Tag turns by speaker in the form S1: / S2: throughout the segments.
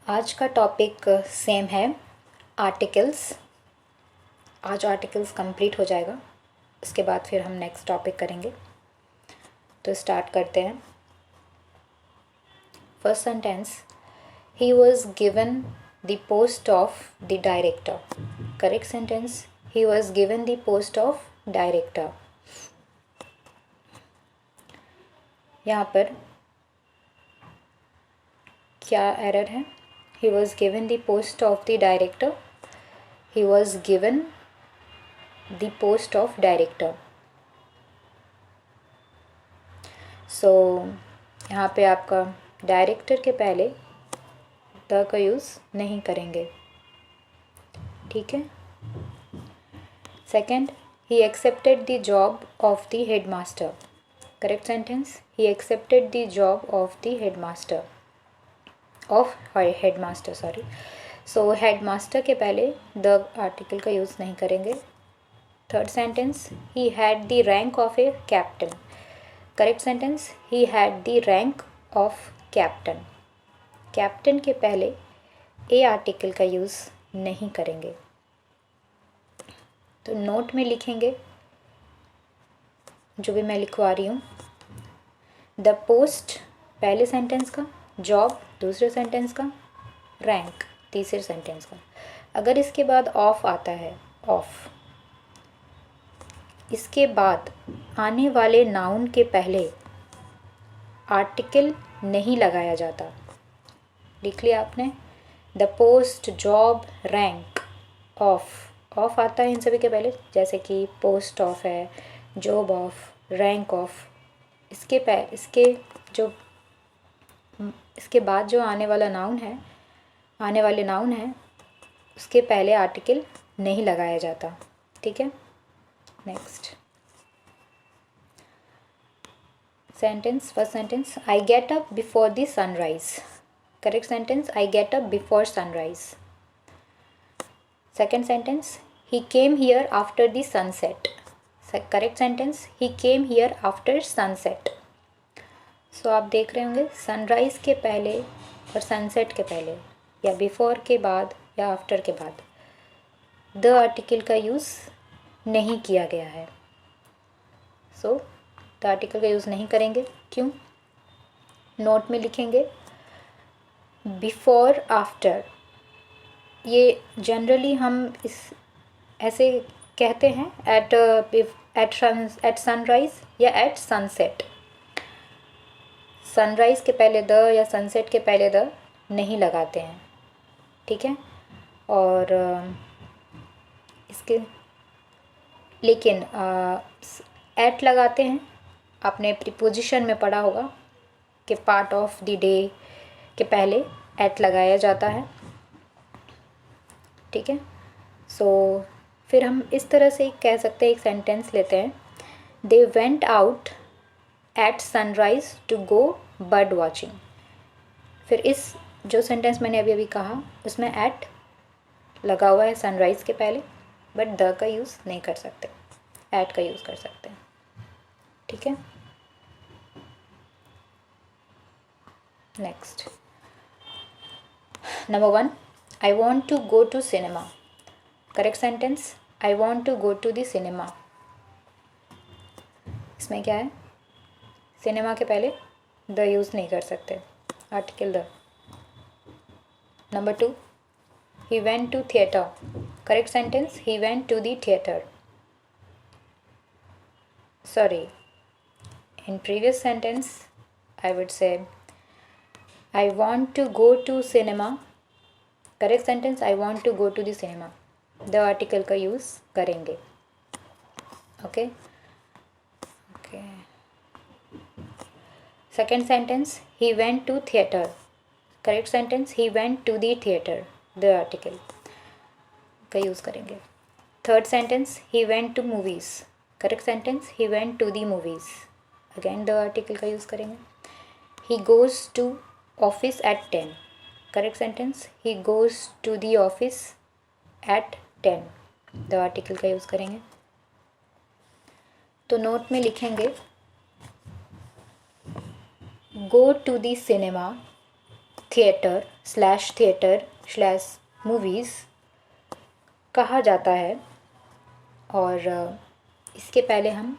S1: आज का topic same है, आर्टिकल्स। आज आर्टिकल्स कंप्लीट हो जाएगा, उसके बाद फिर हम नेक्स्ट टॉपिक करेंगे। तो स्टार्ट करते हैं। First sentence, he was given the post of the director. Correct sentence, he was given the post of director. यहाँ पर क्या एरर है? He was given the post of the director. He was given the post of director. So यहाँ पे आपका director के पहले the का यूज़ नहीं करेंगे, ठीक है। Second, he accepted the job of the headmaster. Correct sentence, he accepted the job of the headmaster. Of headmaster, sorry. So headmaster के पहले द आर्टिकल का यूज़ नहीं करेंगे। Third sentence, he had the rank of a captain. Correct sentence, he had the rank of captain. Captain के पहले ए article का use नहीं करेंगे। तो नोट में लिखेंगे जो भी मैं लिखवा रही हूँ। द पोस्ट पहले सेंटेंस का, जॉब दूसरे सेंटेंस का, रैंक तीसरे सेंटेंस का। अगर इसके बाद ऑफ आता है, ऑफ, इसके बाद आने वाले नाउन के पहले आर्टिकल नहीं लगाया जाता। लिख लिया आपने? The post, job, rank, of. Of आता है इन सभी के पहले, जैसे कि पोस्ट ऑफ है, जॉब ऑफ, रैंक ऑफ। इसके बाद जो आने वाले नाउन है उसके पहले आर्टिकल नहीं लगाया जाता, ठीक है। Next sentence, first sentence, I get up before the sunrise. Correct sentence, I get up before sunrise. Second sentence, he came here after the sunset. Correct sentence, he came here after sunset. So आप देख रहे होंगे sunrise के पहले और sunset के पहले, या बिफोर के बाद या आफ्टर के बाद द आर्टिकल का यूज़ नहीं किया गया है। सो द आर्टिकल का यूज़ नहीं करेंगे। क्यों? नोट में लिखेंगे बिफोर, आफ्टर। ये जनरली हम इस ऐसे कहते हैं एट सनराइज़ या एट सनसेट। सनराइज़ के पहले द या सनसेट के पहले द नहीं लगाते हैं, ठीक है। और इसके लेकिन एट लगाते हैं। आपने प्रीपोजिशन में पढ़ा होगा कि पार्ट ऑफ द डे के पहले एट लगाया जाता है, ठीक है। सो फिर हम इस तरह से कह सकते हैं, एक सेंटेंस लेते हैं, they went out at sunrise to go bird watching. फिर इस जो सेंटेंस मैंने अभी कहा उसमें एट लगा हुआ है सनराइज़ के पहले, बट द का यूज़ नहीं कर सकते, एट का यूज़ कर सकते हैं, ठीक है। Next, number 1, I want to go to cinema. Correct sentence, I want to go to the cinema. इसमें क्या है? सिनेमा के पहले द यूज़ नहीं कर सकते, article the. Number 2, he went to theatre. Correct sentence, he went to the theatre. Sorry, in previous sentence I would say I want to go to cinema. Correct sentence, I want to go to the cinema. The article का use करेंगे, okay okay. Second sentence, he went to theatre. Correct sentence, he went to the theatre. The article का use करेंगे। Third sentence, he went to movies. Correct sentence, he went to the movies. Again the article का use करेंगे। He goes to office at 10। Correct sentence, he goes to the office at 10। The article का use करेंगे। तो note में लिखेंगे go to the cinema, थिएटर/मूवीज़ कहा जाता है, और इसके पहले हम,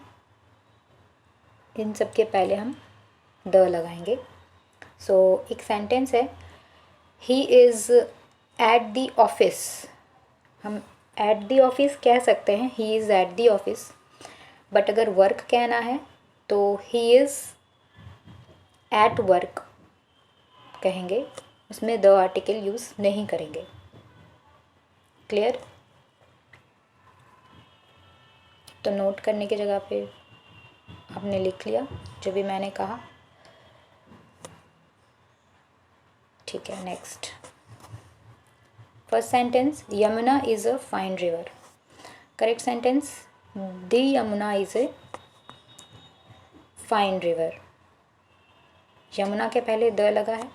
S1: इन सब के पहले हम द लगाएंगे। सो एक सेंटेंस है, he is at the office. हम एट द ऑफिस कह सकते हैं, he is at the office, but अगर वर्क कहना है तो ही इज़ एट वर्क कहेंगे, उसमें द आर्टिकल यूज़ नहीं करेंगे। क्लियर? तो नोट करने की जगह पे आपने लिख लिया जो भी मैंने कहा। ठीक है, next. First sentence, Yamuna is a fine river. Correct sentence, the Yamuna is a fine river. Yamuna के पहले द लगा है।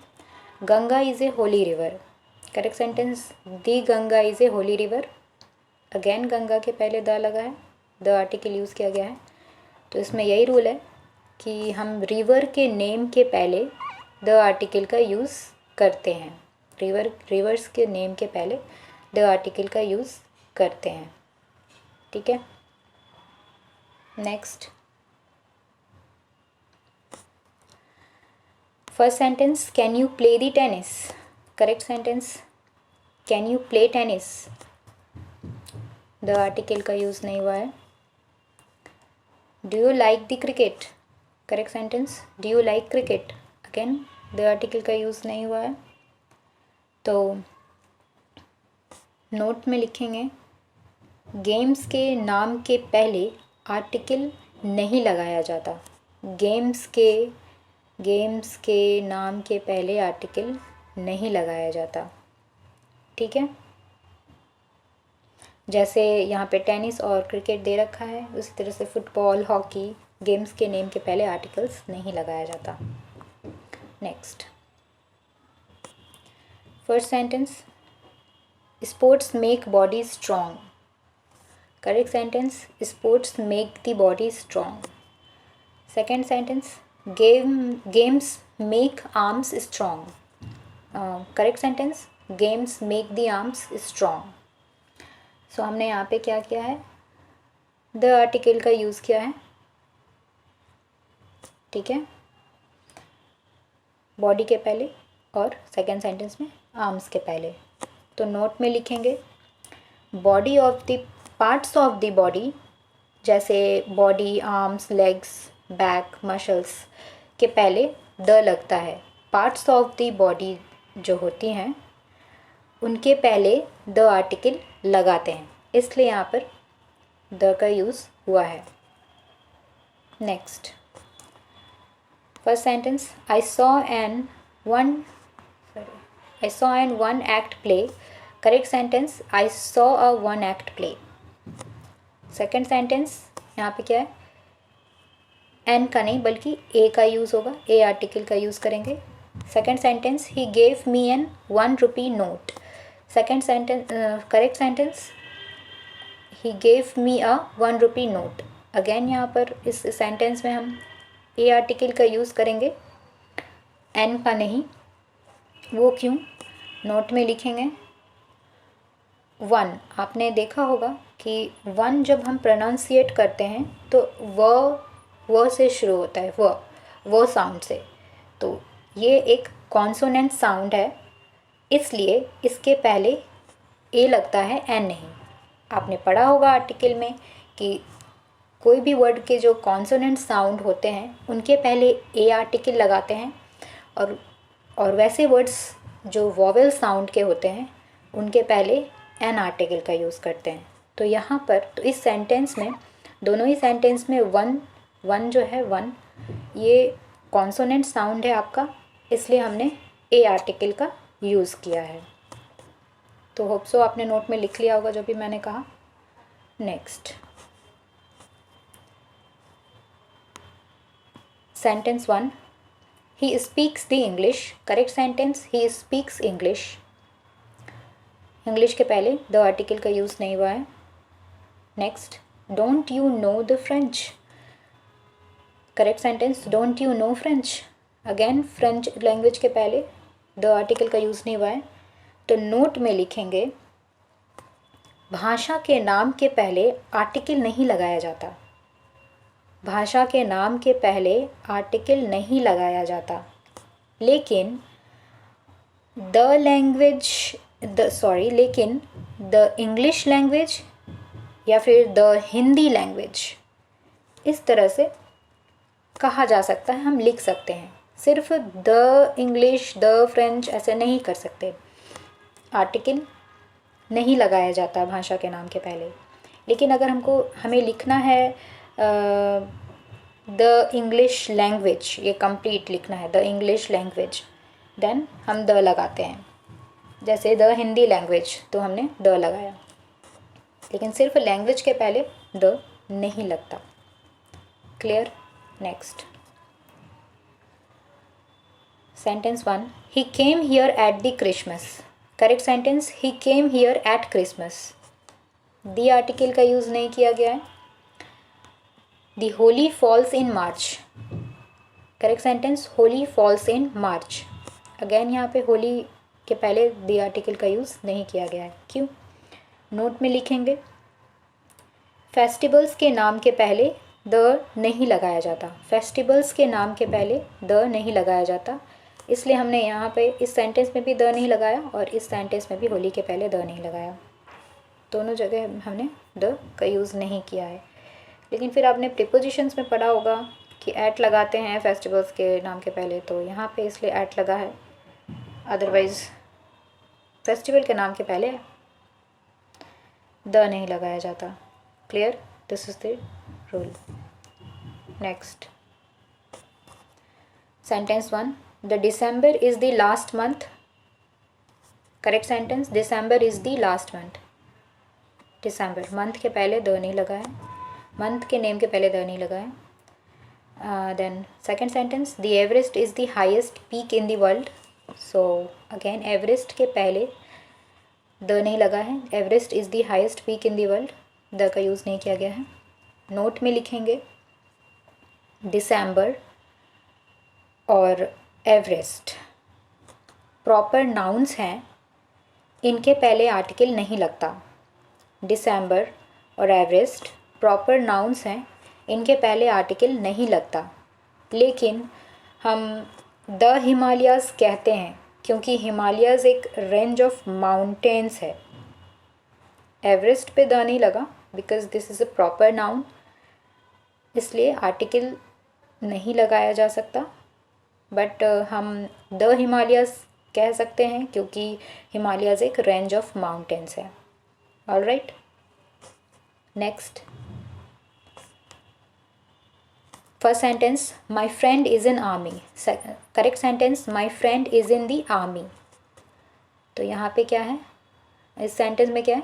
S1: Ganga is a Holi river. Correct sentence, the Ganga is a Holi river. Again Ganga के पहले द लगा है, द आर्टिकल यूज़ किया गया है। तो इसमें यही रूल है कि हम रिवर के नेम के पहले द आर्टिकल का यूज़ करते हैं। रिवर्स के नेम के पहले द आर्टिकल का यूज़ करते हैं। ठीक है, next. First sentence, can you play the tennis. Correct sentence, can you play tennis. The article का यूज़ नहीं हुआ है। Do you like the cricket. Correct sentence, do you like cricket. Again the article का use नहीं हुआ है। तो note में लिखेंगे, गेम्स के नाम के पहले आर्टिकल नहीं लगाया जाता। गेम्स के नाम के पहले आर्टिकल नहीं लगाया जाता। ठीक है, जैसे यहाँ पे टेनिस और क्रिकेट दे रखा है, उसी तरह से फुटबॉल, हॉकी, गेम्स के नेम के पहले आर्टिकल्स नहीं लगाया जाता। Next, first sentence, sports make body strong. Correct sentence, sports make the body strong. Second sentence, games make arms strong. Correct sentence, games make the arms strong. So हमने यहाँ पे क्या किया है, द आर्टिकल का यूज़ किया है। ठीक है, बॉडी के पहले और सेकेंड सेंटेंस में आर्म्स के पहले। तो नोट में लिखेंगे, body of the parts of the body, जैसे body, arms, legs, back, muscles के पहले द लगता है। पार्ट्स ऑफ द बॉडी जो होती हैं उनके पहले द आर्टिकल लगाते हैं, इसलिए यहाँ पर द का यूज़ हुआ है। Next, first sentence, I saw an one act play. Correct sentence, I saw a one act play. Second sentence, यहाँ पे क्या है, एन का नहीं बल्कि ए का यूज़ होगा, ए आर्टिकल का यूज़ करेंगे। Second sentence, he gave me an 1 rupee note. Second sentence, correct sentence, he gave me a 1 rupee note. Again यहाँ पर इस सेंटेंस में हम ए आर्टिकल का यूज़ करेंगे, एन का नहीं। वो क्यों, नोट में लिखेंगे, 1, आपने देखा होगा कि 1 जब हम प्रोनाउंसिएट करते हैं तो व से शुरू होता है, वो साउंड से। तो ये एक कॉन्सोनेंट साउंड है, इसलिए इसके पहले ए लगता है, एन नहीं। आपने पढ़ा होगा आर्टिकल में कि कोई भी वर्ड के जो कॉन्सोनेंट साउंड होते हैं उनके पहले ए आर्टिकल लगाते हैं, और वैसे वर्ड्स जो वॉवेल साउंड के होते हैं उनके पहले एन आर्टिकल का यूज़ करते हैं। तो यहाँ पर, तो इस सेंटेंस में, दोनों ही सेंटेंस में वन जो है, वन ये कॉन्सोनेंट साउंड है आपका, इसलिए हमने ए आर्टिकल का यूज़ किया है। तो होप सो आपने नोट में लिख लिया होगा जो भी मैंने कहा। Next, sentence 1, he speaks the English. Correct sentence, he speaks English. English के पहले द आर्टिकल का यूज़ नहीं हुआ है। Next, don't you know the French. Correct sentence, don't you know French. Again French language के पहले द आर्टिकल का use नहीं हुआ है, तो नोट में लिखेंगे भाषा के नाम के पहले आर्टिकल नहीं लगाया जाता। भाषा के नाम के पहले आर्टिकल नहीं लगाया जाता, लेकिन लेकिन द इंग्लिश लैंग्वेज या फिर द हिंदी लैंग्वेज, इस तरह से कहा जा सकता है, हम लिख सकते हैं। सिर्फ द इंग्लिश, द फ्रेंच ऐसे नहीं कर सकते, आर्टिकल नहीं लगाया जाता भाषा के नाम के पहले। लेकिन अगर हमें लिखना है द इंग्लिश लैंग्वेज, ये कंप्लीट लिखना है द इंग्लिश लैंग्वेज, देन हम द लगाते हैं। जैसे द हिंदी लैंग्वेज, तो हमने द लगाया, लेकिन सिर्फ लैंग्वेज के पहले द नहीं लगता। Clear? Next sentence 1, he came here at the Christmas. Correct sentence, he came here eight Christmas. The article का यूज़ नहीं किया गया है। The Holi falls in March. Correct sentence, Holi falls in March. Again यहाँ पे होली के पहले द आर्टिकल का यूज़ नहीं किया गया है। क्यों? नोट में लिखेंगे फेस्टिवल्स के नाम के पहले द नहीं लगाया जाता। फेस्टिवल्स के नाम के पहले द नहीं लगाया जाता, इसलिए हमने यहाँ पे इस सेंटेंस में भी द नहीं लगाया और इस सेंटेंस में भी होली के पहले द नहीं लगाया। दोनों जगह हमने द का यूज़ नहीं किया है। लेकिन फिर आपने प्रीपोजिशंस में पढ़ा होगा कि एट लगाते हैं फेस्टिवल्स के नाम के पहले, तो यहाँ पे इसलिए एट लगा है, अदरवाइज़ फेस्टिवल के नाम के पहले द नहीं लगाया जाता। Clear? This is the rule. Next sentence 1, the December is the last month. Correct sentence, December is the last month. December month के पहले द नहीं लगा है, मंथ के नेम के पहले द नहीं लगा है। Then second sentence, the Everest is the highest peak in the world. So again Everest के पहले द नहीं लगा है, Everest is the highest peak in the world, the का यूज़ नहीं किया गया है। नोट में लिखेंगे दिसंबर और एवरेस्ट प्रॉपर नाउन्स हैं, इनके पहले आर्टिकल नहीं लगता। दिसंबर और एवरेस्ट प्रॉपर नाउन्स हैं, इनके पहले आर्टिकल नहीं लगता, लेकिन हम द हिमालयाज़ कहते हैं क्योंकि हिमालयाज़ एक रेंज ऑफ माउंटेन्स है। एवरेस्ट पे द नहीं लगा because this is a proper noun, इसलिए आर्टिकल नहीं लगाया जा सकता। बट हम द हिमालयाज़ कह सकते हैं क्योंकि हिमालयाज़ एक रेंज ऑफ माउंटेन्स है। Alright, next first sentence, my friend is in army. Correct sentence, my friend is in the army. तो यहाँ पे क्या है, इस सेंटेंस में क्या है,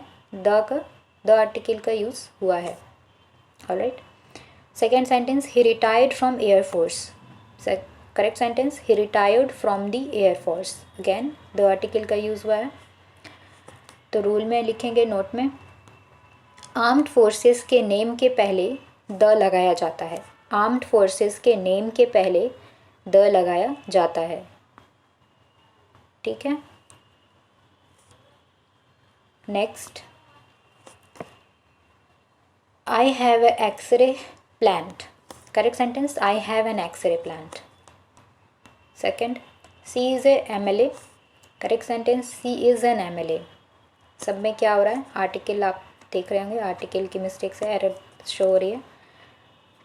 S1: द आर्टिकल का यूज़ हुआ है। Alright, second sentence, he retired from air force. Correct sentence, he retired from the air force. Again the article का यूज़ हुआ है। तो रूल में लिखेंगे नोट में, आर्म्ड फोर्सेस के नेम के पहले द लगाया जाता है। आर्म्ड फोर्सेस के नेम के पहले द लगाया जाता है। ठीक है, next, I have a x-ray plant. Correct sentence, I have an x-ray plant. Second, she is a MLA। Correct sentence, she is an MLA। सब में क्या हो रहा है, आर्टिकल आप देख रहे होंगे, आर्टिकल की मिस्टेक से एरर शो हो रही है।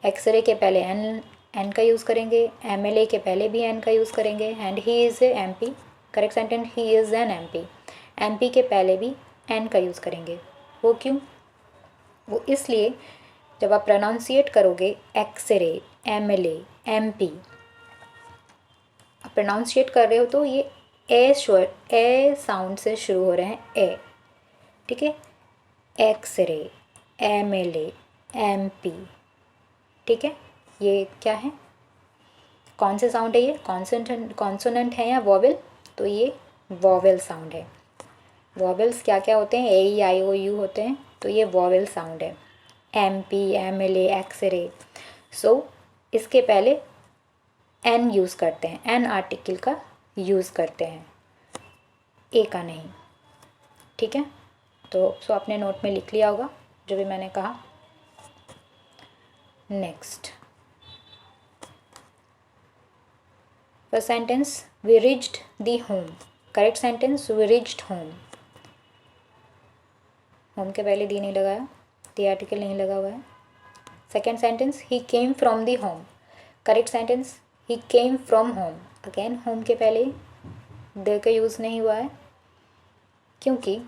S1: एक्सरे के पहले एन का यूज़ करेंगे, MLA के पहले भी एन का यूज़ करेंगे, and he is a MP। Correct sentence, he is an MP। MP के पहले भी एन का यूज़ करेंगे। वो क्यों? वो इसलिए जब आप प्रोनाउंसिएट करोगे एक्सरे, MLA, MP, आप प्रोनाउंसिएट कर रहे हो तो ये ए साउंड से शुरू हो रहे हैं, ए। ठीक है, एक्सरे, MLA, MP। ठीक है, ये क्या है, कौन से साउंड है ये, कॉन्सोनेंट है या वॉवेल? तो ये वॉवेल साउंड है। वॉवेल्स क्या क्या होते हैं, AEIOU होते हैं, तो ये वॉवेल साउंड है। MP, MLA, x ray. सो इसके पहले एन यूज़ करते हैं, एन आर्टिकल का यूज़ करते हैं। ए का नहीं, ठीक है। तो सो आपने नोट में लिख लिया होगा जो भी मैंने कहा। Next first sentence, we reached the home. Correct sentence, we reached home. Home के पहले दी नहीं लगाया, दी आर्टिकल नहीं लगा हुआ है। Second sentence, he came from the home. Correct sentence, he came from home. Again home के पहले द का यूज़ नहीं हुआ है क्योंकि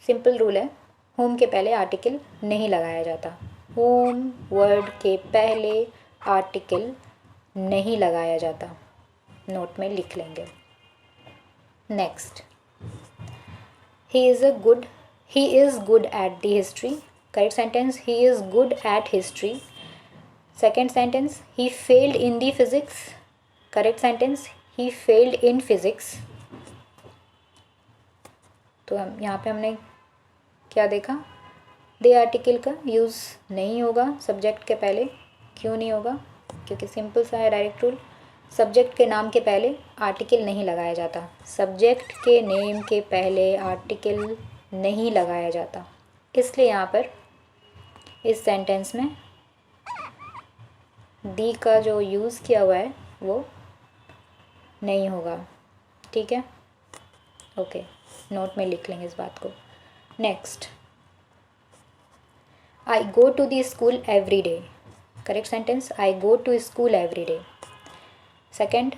S1: सिंपल रूल है, होम के पहले आर्टिकल नहीं लगाया जाता। होम वर्ड के पहले आर्टिकल नहीं लगाया जाता, नोट में लिख लेंगे। Next, he is good at the history. Correct sentence, he is good at history. Second sentence, he failed in the physics. Correct sentence, he failed in physics. तो हम यहाँ पे हमने क्या देखा, दे आर्टिकल का यूज़ नहीं होगा सब्जेक्ट के पहले। क्यों नहीं होगा? क्योंकि सिंपल सा है डायरेक्ट रूल, सब्जेक्ट के नाम के पहले आर्टिकल नहीं लगाया जाता। सब्जेक्ट के नेम के पहले आर्टिकल नहीं लगाया जाता, इसलिए यहाँ पर इस सेंटेंस में दी का जो यूज़ किया हुआ है वो नहीं होगा, ठीक है। ओके, नोट में लिख लेंगे इस बात को। Next, I go to the school every day. Correct sentence, I go to school every day. Second,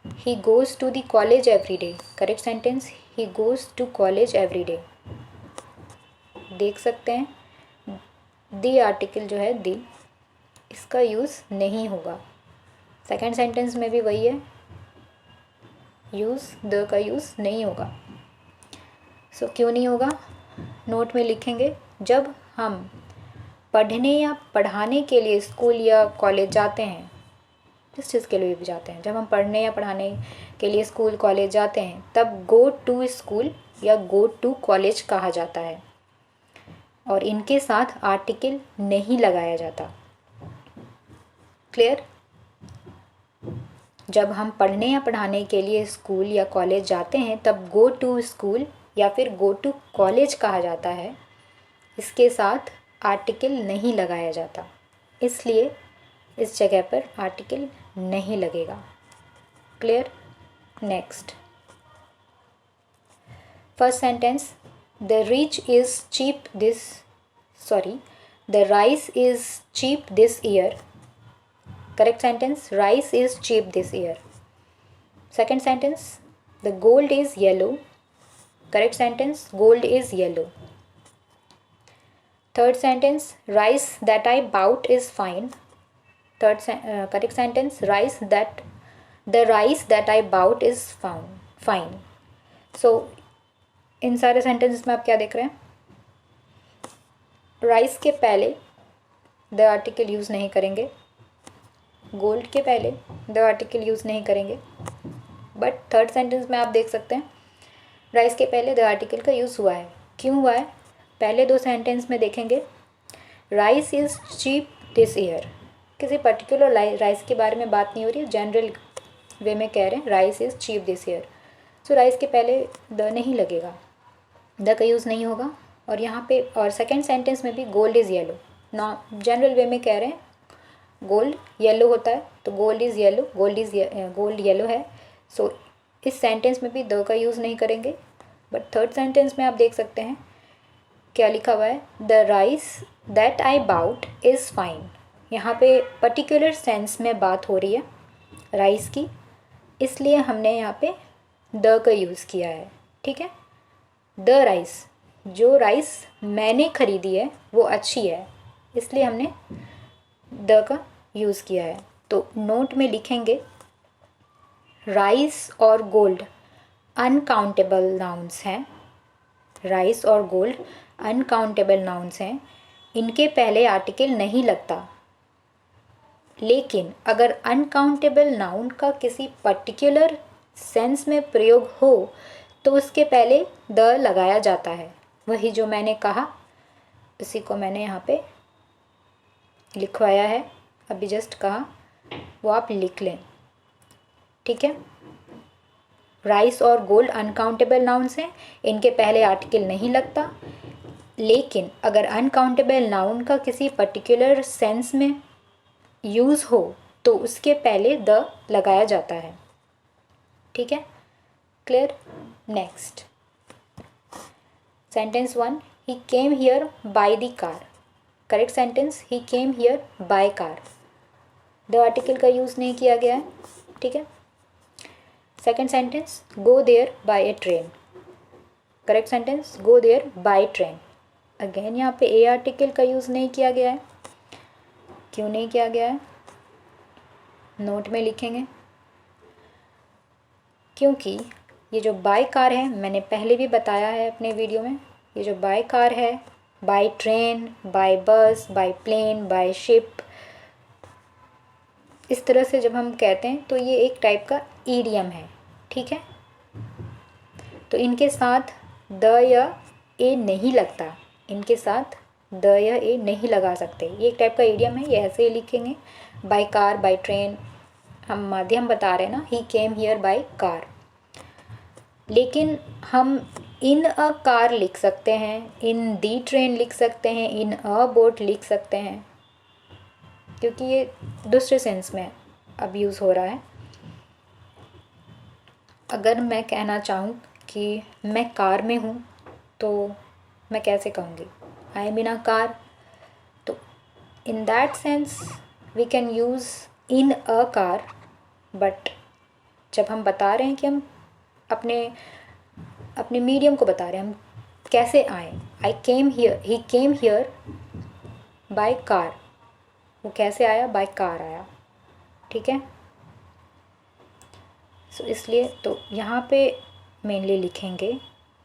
S1: he goes to the college every day. Correct sentence, he goes to college every day. देख सकते हैं दी article जो है दी, इसका use नहीं होगा। Second sentence में भी वही है, यूज़ द का यूज़ नहीं होगा। सो क्यों नहीं होगा, नोट में लिखेंगे। जब हम पढ़ने या पढ़ाने के लिए स्कूल या कॉलेज जाते हैं, जिस चीज़ के लिए भी जाते हैं, जब हम पढ़ने या पढ़ाने के लिए स्कूल कॉलेज जाते हैं तब गो टू स्कूल या गो टू कॉलेज कहा जाता है और इनके साथ आर्टिकल नहीं लगाया जाता। क्लियर? जब हम पढ़ने या पढ़ाने के लिए स्कूल या कॉलेज जाते हैं तब गो टू स्कूल या फिर गो टू कॉलेज कहा जाता है, इसके साथ आर्टिकल नहीं लगाया जाता, इसलिए इस जगह पर आर्टिकल नहीं लगेगा। Clear? Next, first sentence, the rice is cheap this year. Correct sentence, rice is cheap this year. Second sentence, the gold is yellow. Correct sentence, gold is yellow. Third sentence, rice that I bought is fine. Correct sentence, the rice that I bought is fine. So इन सारे sentences में आप क्या देख रहे हैं, rice के पहले the article use नहीं करेंगे, गोल्ड के पहले द आर्टिकल यूज़ नहीं करेंगे, बट थर्ड सेंटेंस में आप देख सकते हैं राइस के पहले द आर्टिकल का यूज़ हुआ है। क्यों हुआ है? पहले दो सेंटेंस में देखेंगे, rice is cheap this year, किसी पर्टिकुलर राइस के बारे में बात नहीं हो रही है, जनरल वे में कह रहे हैं rice is cheap this year. So rice के पहले द नहीं लगेगा, द का यूज़ नहीं होगा। और यहाँ पे और सेकेंड सेंटेंस में भी गोल्ड इज़ येलो, जनरल वे में कह रहे हैं गोल्ड येलो होता है, तो gold is yellow, gold yellow है। सो इस सेंटेंस में भी द का यूज़ नहीं करेंगे। बट थर्ड सेंटेंस में आप देख सकते हैं क्या लिखा हुआ है, the rice that I bought is fine. यहाँ पे पर्टिकुलर सेंस में बात हो रही है राइस की, इसलिए हमने यहाँ पे द का यूज़ किया है, ठीक है। द राइस, जो राइस मैंने ख़रीदी है वो अच्छी है, इसलिए हमने द का यूज़ किया है। तो नोट में लिखेंगे, राइस और गोल्ड अनकाउंटेबल नाउन्स हैं। राइस और गोल्ड अनकाउंटेबल नाउन्स हैं, इनके पहले आर्टिकल नहीं लगता। लेकिन अगर अनकाउंटेबल नाउन का किसी पर्टिकुलर सेंस में प्रयोग हो तो उसके पहले द लगाया जाता है। वही जो मैंने कहा उसी को मैंने यहाँ पे लिखवाया है, अभी जस्ट कहा, वो आप लिख लें, ठीक है। राइस और गोल्ड अनकाउंटेबल नाउन्स हैं, इनके पहले आर्टिकल नहीं लगता। लेकिन अगर अनकाउंटेबल नाउन का किसी पर्टिकुलर सेंस में यूज़ हो तो उसके पहले द लगाया जाता है। ठीक है, clear. Next sentence 1, he came here by the car. Correct sentence, he came here by car. The article का यूज़ नहीं किया गया है। ठीक है। Second sentence, go there by a train. Correct sentence, go there by train. Again यहाँ पे ए article का यूज़ नहीं किया गया है। क्यों नहीं किया गया है, नोट में लिखेंगे। क्योंकि ये जो बाय कार है, मैंने पहले भी बताया है अपने वीडियो में, ये जो बाय कार है, बाय ट्रेन, बाय बस, बाय प्लेन, बाय शिप, इस तरह से जब हम कहते हैं तो ये एक टाइप का ईडियम है। ठीक है, तो इनके साथ द या ए नहीं लगता, इनके साथ द या ए नहीं लगा सकते। ये एक टाइप का ईडियम है, ये ऐसे ही लिखेंगे, बाय कार, बाय ट्रेन। हम माध्यम बता रहे हैं ना, ही केम हियर बाय कार। लेकिन हम इन अ कार लिख सकते हैं, इन दी ट्रेन लिख सकते हैं, इन अ बोट लिख सकते हैं, क्योंकि ये दूसरे सेंस में अब यूज़ हो रहा है। अगर मैं कहना चाहूँ कि मैं कार में हूँ तो मैं कैसे कहूँगी, I am in a car. तो in that sense we can use in a car. But जब हम बता रहे हैं कि हम अपने मीडियम को बता रहे हैं, हम कैसे आए, I came here, he came here by car, वो कैसे आया, बाय कार आया। ठीक है, सो इसलिए तो यहाँ पे मेनली लिखेंगे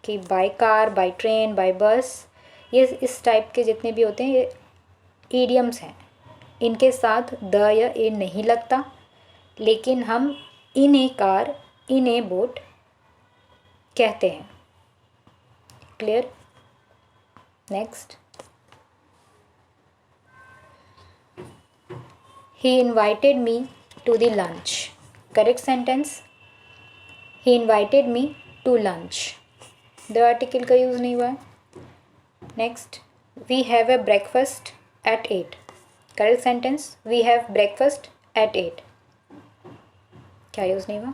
S1: कि by car, by train, by bus, ये इस टाइप के जितने भी होते हैं ये ईडियम्स हैं, इनके साथ द या ए नहीं लगता। लेकिन हम इन ए कार, इन ए बोट कहते हैं। Clear. Next, he invited me to the lunch. Correct sentence, he invited me to lunch. The article का यूज़ नहीं हुआ है। Next, we have a breakfast at 8। Correct sentence, we have breakfast at 8। क्या use नहीं हुआ,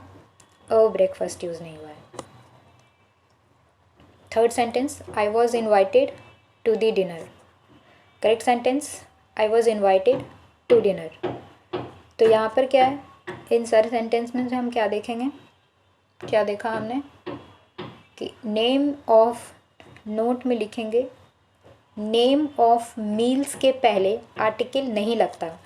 S1: a breakfast use नहीं हुआ है। Third sentence, I was invited to the dinner. Correct sentence, I was invited to dinner. तो यहाँ पर क्या है, इन सारे सेंटेंस में से हम क्या देखेंगे, क्या देखा हमने कि नेम ऑफ, नोट में लिखेंगे, नेम ऑफ मील्स के पहले आर्टिकल नहीं लगता।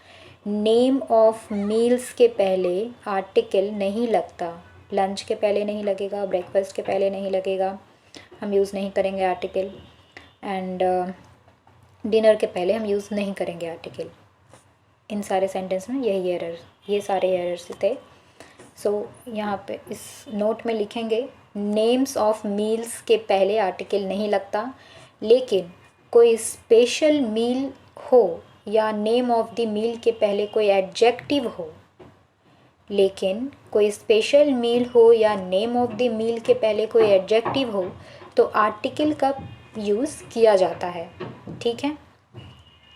S1: नेम ऑफ मील्स के पहले आर्टिकल नहीं लगता। लंच के पहले नहीं लगेगा, ब्रेकफास्ट के पहले नहीं लगेगा, हम यूज़ नहीं करेंगे आर्टिकल। एंड डिनर के पहले हम यूज़ नहीं करेंगे आर्टिकल। इन सारे सेंटेंस में यही एरर, ये सारे एरर्स थे। सो यहाँ पे इस नोट में लिखेंगे, नेम्स ऑफ मील्स के पहले आर्टिकल नहीं लगता। लेकिन कोई स्पेशल मील हो या नेम ऑफ द मील के पहले कोई एडजेक्टिव हो, लेकिन कोई स्पेशल मील हो या नेम ऑफ द मील के पहले कोई एडजेक्टिव हो तो आर्टिकल का यूज़ किया जाता है। ठीक है,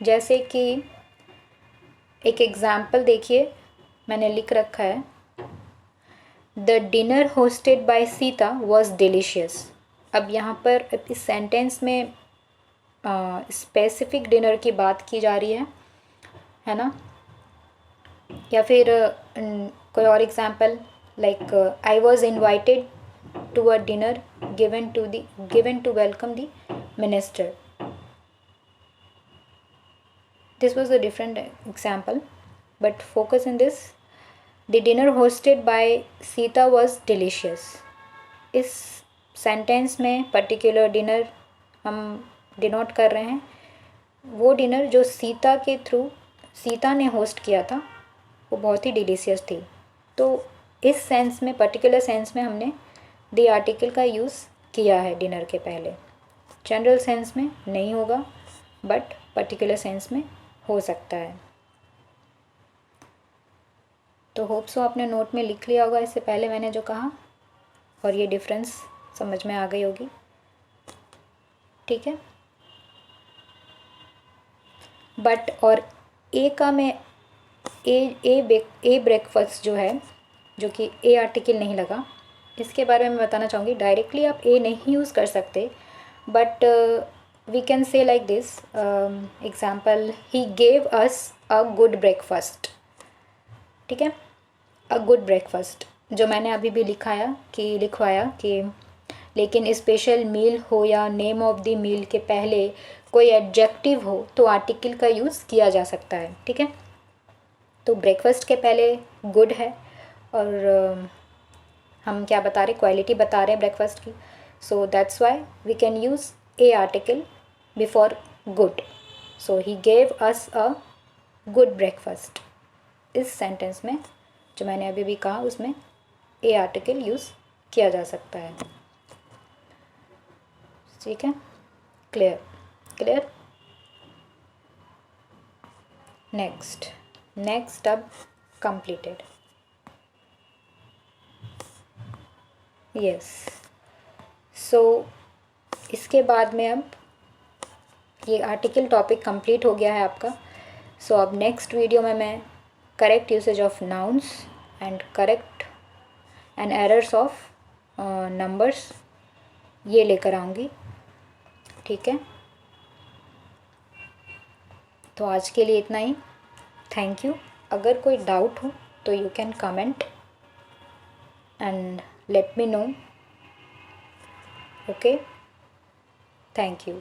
S1: जैसे कि एक एग्ज़ाम्पल देखिए, मैंने लिख रखा है, the dinner hosted by Sita was delicious. अब यहाँ पर इस सेंटेंस में स्पेसिफिक डिनर की बात की जा रही है ना। या फिर कोई और example, like I was invited to a dinner given to welcome the minister. This was a different example, but focus in this, the dinner hosted by Sita was delicious. इस सेंटेंस में पर्टिकुलर डिनर हम denote कर रहे हैं, वो dinner जो सीता के through Sita ने होस्ट किया था वो बहुत ही डिलीशियस थी। तो इस सेंस में, पर्टिकुलर सेंस में हमने द आर्टिकल का यूज़ किया है डिनर के पहले। जनरल सेंस में नहीं होगा, बट पर्टिकुलर सेंस में हो सकता है। तो होप सो आपने नोट में लिख लिया होगा इससे पहले मैंने जो कहा। और ये डिफरेंस समझ में आ गई होगी, ठीक है। बट और ए का मैं ए ब्रेकफास्ट जो है, जो कि ए आर्टिकल नहीं लगा, इसके बारे में मैं बताना चाहूँगी। डायरेक्टली आप ए नहीं यूज़ कर सकते, but we can say like this example, he gave us a good breakfast, ठीक है। अ गुड ब्रेकफास्ट जो मैंने अभी भी लिखवाया कि लेकिन स्पेशल मील हो या नेम ऑफ द मील के पहले कोई एडजेक्टिव हो तो आर्टिकल का यूज़ किया जा सकता है, ठीक है। तो ब्रेकफास्ट के पहले गुड है, और हम क्या बता रहे, क्वालिटी बता रहे हैं ब्रेकफास्ट की, so that's why we can use a article before good. So he gave us a good breakfast. इस सेंटेंस में जो मैंने अभी भी कहा उसमें ए आर्टिकल यूज़ किया जा सकता है, ठीक है। Clear clear. नेक्स्ट अब कंप्लीटेड। यस, सो इसके बाद में अब ये आर्टिकल टॉपिक कंप्लीट हो गया है आपका। सो अब नेक्स्ट वीडियो में मैं correct usage of nouns and correct and errors of numbers ये लेकर आऊँगी, ठीक है। तो आज के लिए इतना ही, थैंक यू। अगर कोई डाउट हो तो you can comment and let me know, okay, thank you।